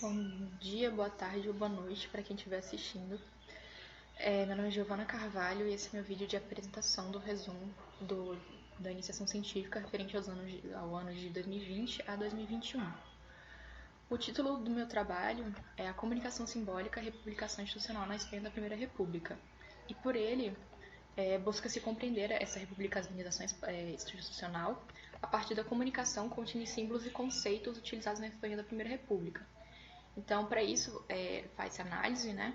Bom dia, boa tarde ou boa noite para quem estiver assistindo. Meu nome é Giovana Carvalho e esse é meu vídeo de apresentação do resumo da iniciação científica referente ao ano de 2020 a 2021. O título do meu trabalho é A Comunicação Simbólica, Republicação Institucional na Espanha da Primeira República. E por ele, busca-se compreender essa republicanização institucional a partir da comunicação contida em símbolos e conceitos utilizados na Espanha da Primeira República. Então, para isso, faz-se análise, né,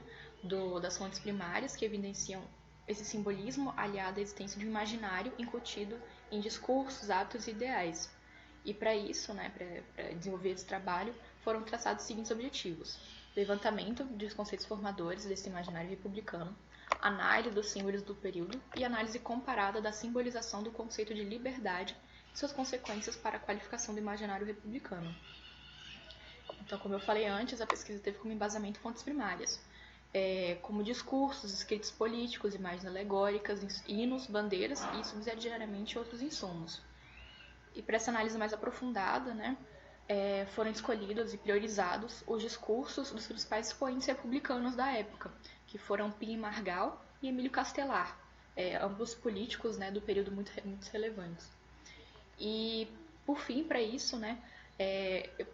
das fontes primárias que evidenciam esse simbolismo aliado à existência de um imaginário incutido em discursos, hábitos e ideais. E para isso, né, para desenvolver esse trabalho, foram traçados os seguintes objetivos: levantamento dos conceitos formadores desse imaginário republicano, análise dos símbolos do período e análise comparada da simbolização do conceito de liberdade e suas consequências para a qualificação do imaginário republicano. Então, como eu falei antes, a pesquisa teve como embasamento fontes primárias, como discursos, escritos políticos, imagens alegóricas, hinos, bandeiras e, subsidiariamente, outros insumos. E para essa análise mais aprofundada, né, foram escolhidos e priorizados os discursos dos principais expoentes republicanos da época, que foram Pi e Margal e Emílio Castelar, ambos políticos, né, do período muito relevantes. E, por fim, para isso, né,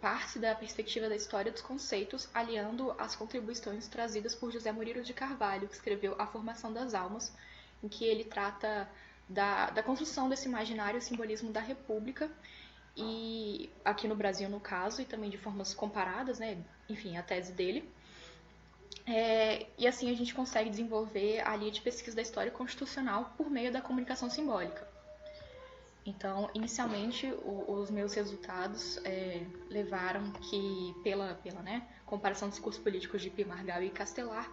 parte da perspectiva da história dos conceitos, aliando as contribuições trazidas por José Murilo de Carvalho, que escreveu A Formação das Almas, em que ele trata da construção desse imaginário e simbolismo da República, e aqui no Brasil, no caso, e também de formas comparadas, né, enfim, a tese dele. E assim a gente consegue desenvolver a linha de pesquisa da história constitucional por meio da comunicação simbólica. Então, inicialmente, os meus resultados levaram que, pela comparação dos discursos políticos de Pi, Margal e Castelar,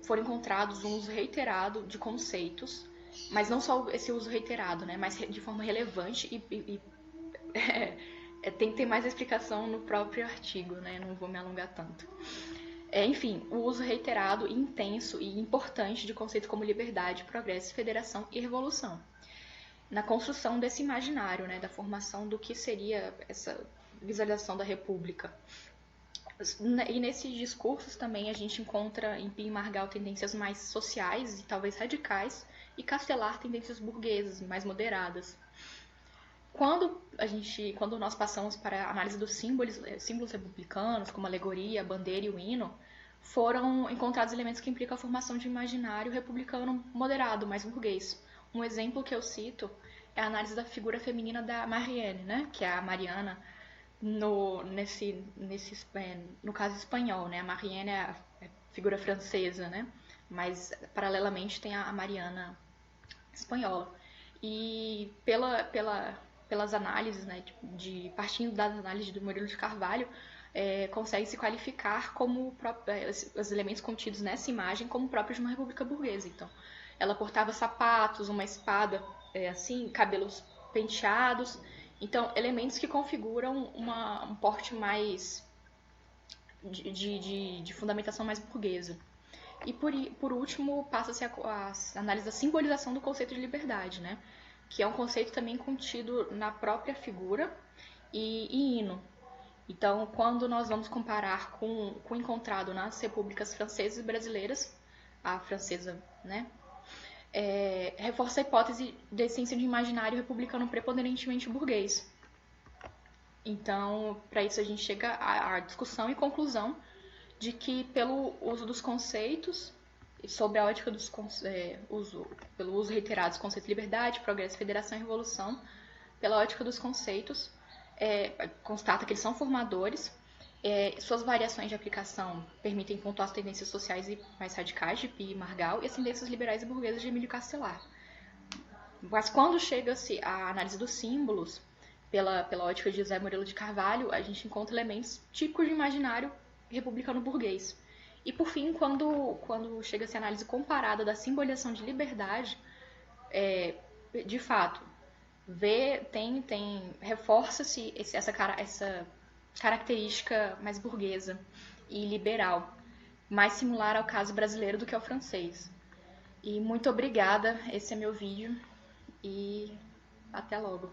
foram encontrados um uso reiterado de conceitos, mas não só esse uso reiterado, né, mas de forma relevante tem mais explicação no próprio artigo, né, não vou me alongar tanto. Enfim, o uso reiterado, intenso e importante de conceitos como liberdade, progresso, federação e revolução, na construção desse imaginário, né, da formação do que seria essa visualização da República. E nesses discursos também a gente encontra em Pi e Margal tendências mais sociais e talvez radicais, e Castelar tendências burguesas, mais moderadas. Quando nós passamos para a análise dos símbolos republicanos, como a alegoria, a bandeira e o hino, foram encontrados elementos que implicam a formação de um imaginário republicano moderado, mais burguês. Um exemplo que eu cito é a análise da figura feminina da Marianne, né, que é a Mariana no caso espanhol, né, a Marianne é a figura francesa, né, mas paralelamente tem a Mariana espanhola. E pelas análises, né, partindo das análises do Murilo de Carvalho, consegue se qualificar como os elementos contidos nessa imagem como próprios de uma república burguesa. Então, ela portava sapatos, uma espada, assim, cabelos penteados. Então, elementos que configuram um porte mais de fundamentação mais burguesa. E por último, passa-se a análise da simbolização do conceito de liberdade, né? Que é um conceito também contido na própria figura e hino. Então, quando nós vamos comparar com o encontrado nas repúblicas francesas e brasileiras, a francesa, né, reforça a hipótese da essência de imaginário republicano preponderantemente burguês. Então, para isso a gente chega à discussão e conclusão de que, pelo uso dos conceitos, sobre a ótica pelo uso reiterado dos conceitos de liberdade, progresso, federação e revolução, pela ótica dos conceitos, constata que eles são formadores, suas variações de aplicação permitem pontuar as tendências sociais e mais radicais de Pi e Margal e as tendências liberais e burguesas de Emílio Castelar. Mas quando chega-se à análise dos símbolos, pela ótica de José Murilo de Carvalho, a gente encontra elementos típicos de imaginário republicano burguês. E por fim, quando chega-se à análise comparada da simbolização de liberdade, de fato, reforça-se essa característica mais burguesa e liberal, mais similar ao caso brasileiro do que ao francês. E muito obrigada, esse é meu vídeo e até logo.